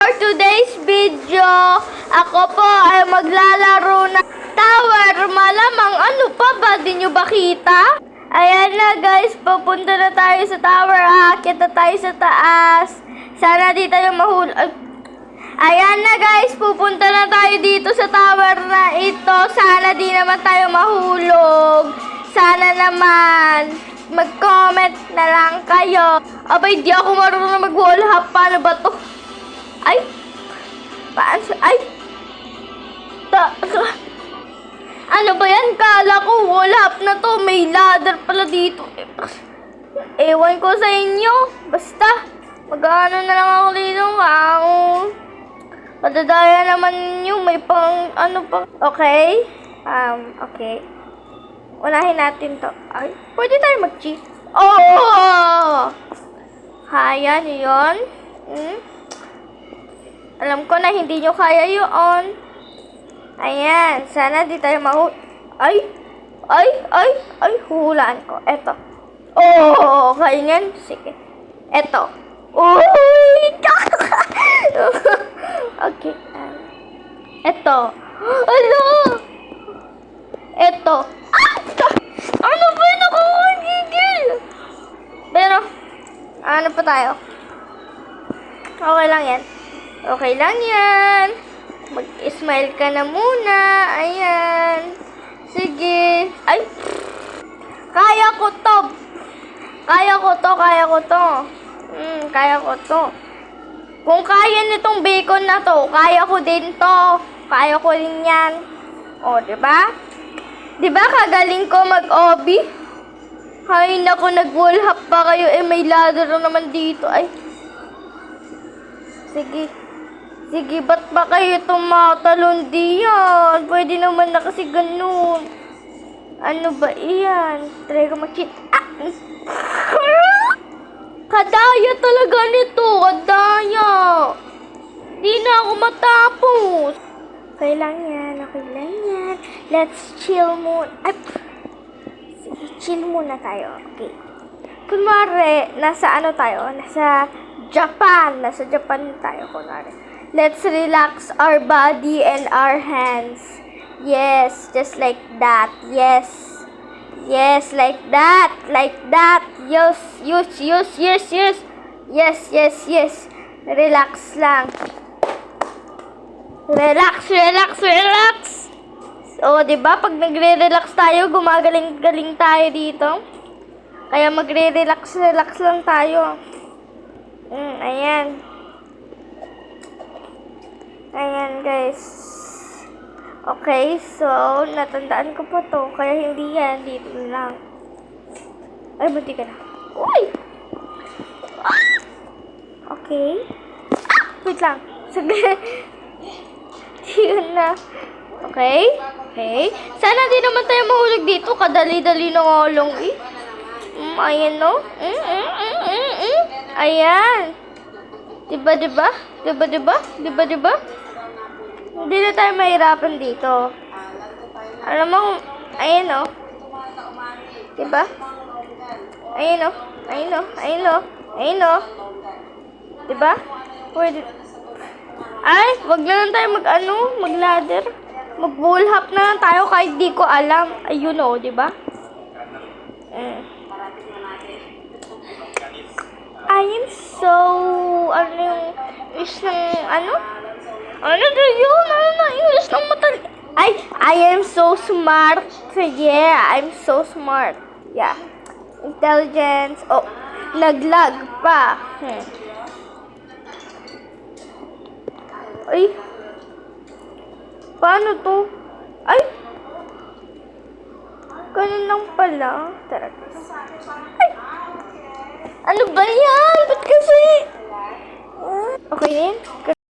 For today's video, ako po ay maglalaro ng tower. Malamang ano pa ba? Di nyo ba kita? Ayan na guys, papunta na tayo sa tower. Aakyat na tayo sa taas. Sana di tayo mahulog. Ayan na guys, pupunta na tayo dito sa tower na ito. Sana di naman tayo mahulog. Sana naman mag-comment na lang kayo. Abay, di ako marunong mag-wall hop. Paano ba to? Ay! Ay! Ano ba yan? Kala ko wall hop na to. May ladder pala dito. Ewan ko sa inyo. Basta, mag-ano na lang ako dito. Madadaya naman nyo. May pang ano pa. Okay? Okay. Unahin natin to. Ay, pwede tayo mag-cheat. Oh! Kaya nyo yun? Alam ko na hindi nyo kaya yun. Ayan. Sana di tayo Ay! Hulaan ko. Eto. Oh! Kaya yan? Sige. Eto. Uy! Okay. Eto. Ano? Eto. Ano ba yun? Nakakagigil. Pero, ano pa tayo? Okay lang yan. Okay lang yan. Mag-smile ka na muna. Ayan. Sige. Ay. Kaya ko to. Kaya ko to. Kung kaya nitong bacon na to, kaya ko din to. Kaya ko din yan. O, diba? Diba kagaling ko mag-OB? Ay, naku, nag-wall hop pa kayo. May ladder naman dito. Ay. Sige, ba't ba kayo tumatalon diyan? Pwede naman na kasi ganun. Ano ba iyan? Try ko mag-cheat. Kadaya talaga nito. Kadaya. Di na ako matapos. Okay lang yan. Let's chill muna. Sige, chill muna tayo. Okay. Kunwari, nasa ano tayo? Nasa Japan tayo, kunwari. Let's relax our body and our hands. Yes, just like that. Yes, like that. Yes. Relax lang. Relax. So, diba, pag nagre-relax tayo, gumagaling-galing tayo dito. Kaya magre-relax lang tayo. Ayan. Ayan, guys. Okay, so, natandaan ko pa to. Kaya hindi yan. Dito lang. Ay, buti ka na. Uy! Okay. Wait lang. Sige. Yun na. Okay. Sana di naman tayo mahulog dito. Kadali-dali na nga lang eh. Ayan, no? Ayan. Diba? Hindi na tayo mahirapan dito. Alam mo, ayan, no? Diba? Ayan, no? Diba? Pwede. Ay, wag na lang tayo mag-ladder. Mag-wall hop na lang tayo kahit di ko alam. Ayun, no? Diba? I am so, English ng matali. I am so smart. Yeah, I'm so smart. Yeah. Intelligence. Oh, naglag pa. Ay. Paano to? Ay. Ganun lang pala. Tara, guys. Ay. Ano ba yan? Ba't kasi? Okay din?